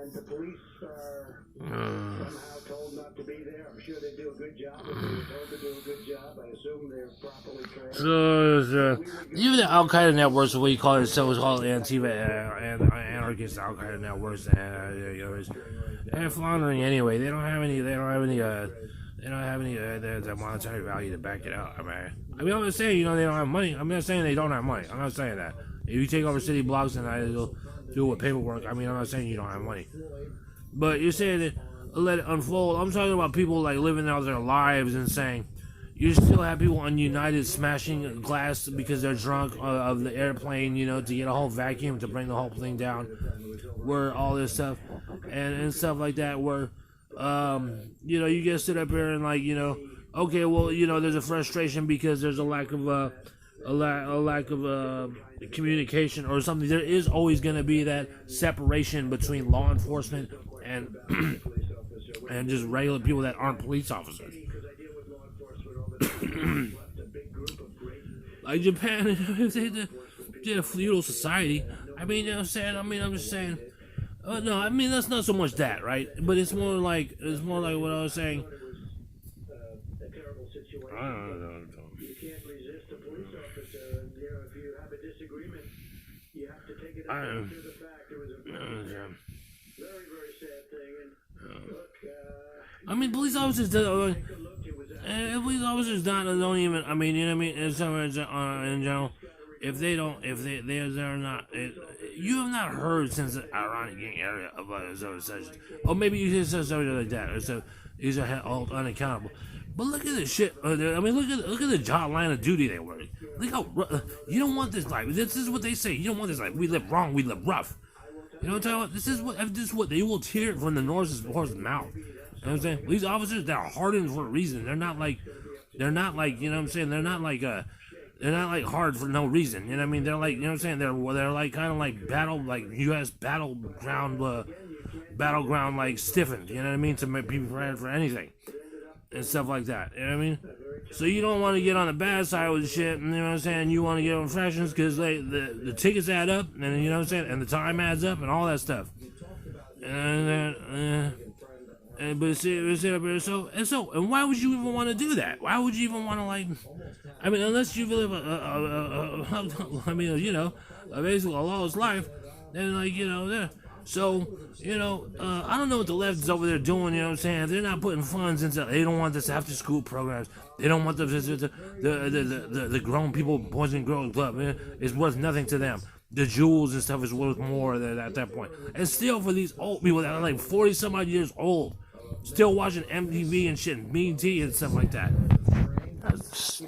and the police are somehow told not to be there. I'm sure they do a good job. If they were told to do a good job, I assume they're properly trained. So, even the Al Qaeda networks, what you call it, so-called Antifa and anarchist Al Qaeda networks, they're floundering anyway. They don't have any the monetary value to back it up. I mean, I'm not saying they don't have money. I'm not saying they don't have money. I'm not saying that. If you take over city blocks and they'll do it with paperwork, I mean, I'm not saying you don't have money. But you're saying that let it unfold. I'm talking about people like living out their lives and saying you still have people on United smashing glass because they're drunk of the airplane, to get a whole vacuum to bring the whole thing down. Where all this stuff and stuff like that. Where you get stood up here and okay, well, there's a frustration because there's a lack of communication or something. There is always going to be that separation between law enforcement and and just regular people that aren't police officers. Like Japan, if they're a feudal society, I'm just saying. No, I mean that's not so much that, right? But it's more like what I was saying. I don't know. You can't resist a police officer. If you have a disagreement, you have to take it after the fact. It was a very, very sad thing. And look, I mean, police officers don't even. I mean, in general, they're not. You have not heard since the Ironic gang area about such, or maybe you hear something like that. So these are all unaccountable. But look at the shit. Look at the job line of duty they work. Look how you don't want this life. This is what they say. You don't want this life. We live wrong. We live rough. You know what I'm talking about? This is what they will hear from the horse's mouth. You know what I'm saying? These officers, they're hardened for a reason. They're not like, you know what I'm saying? They're not like hard for no reason. You know what I mean? They're like, you know what I'm saying? They're like kind of like U.S. battleground like stiffened. You know what I mean? To make people prepared for anything and stuff like that. You know what I mean? So you don't want to get on the bad side with the shit. And you know what I'm saying? You want to get on fractions because the tickets add up, and you know what I'm saying? And the time adds up, and all that stuff. And why would you even want to do that? Why would you even want to unless you live basically a lawless life, then So, I don't know what the left is over there doing, you know what I'm saying? They're not putting funds into, they don't want this after school programs. They don't want the grown people, boys and girls club. It's worth nothing to them. The jewels and stuff is worth more at that point. And still for these old people that are like 40 some odd years old, still watching MTV and shit and BET and stuff like that. That's